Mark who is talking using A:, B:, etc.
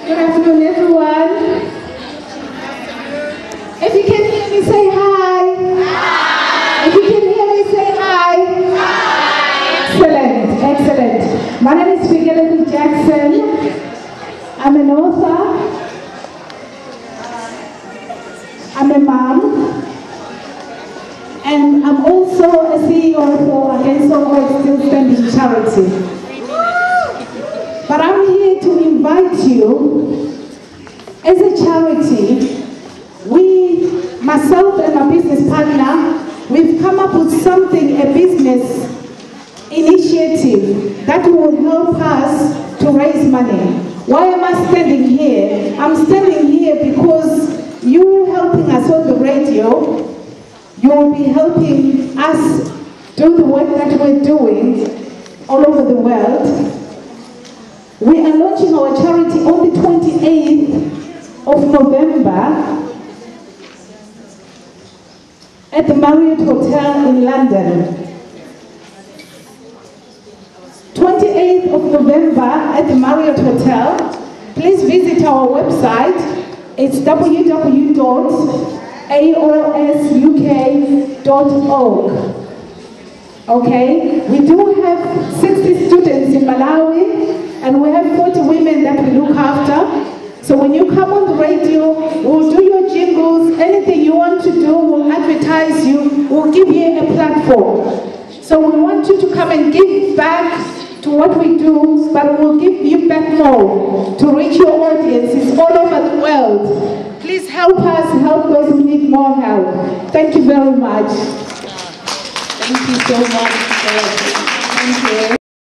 A: Good afternoon, everyone. If you can hear me, say hi. Hi. If you can hear me, say hi. Hi. Excellent, excellent. My name is Fidelity Jackson. I'm an author. I'm a mom. And I'm also a CEO for Against All Odds Still Standing Charity. But I'm here to invite you, as a charity, myself and my business partner, we've come up with something, a business initiative that will help us to raise money. Why am I standing here? I'm standing here because you helping us on the radio, you'll be helping us do the work that we're doing all over the world. We are launching our charity on the 28th of November at the Marriott Hotel in London. 28th of November at the Marriott Hotel. Please visit our website. It's www.aosuk.org. Okay? We do have 60 students in Malawi, and we have 40 women that we look after. So when you come on the radio, we'll do your jingles, anything you want to do, we'll advertise you, we'll give you a platform. So we want you to come and give back to what we do, but we'll give you back more to reach your audiences all over the world. Please help us help those who need more help. Thank you very much. Thank you so much. Thank you.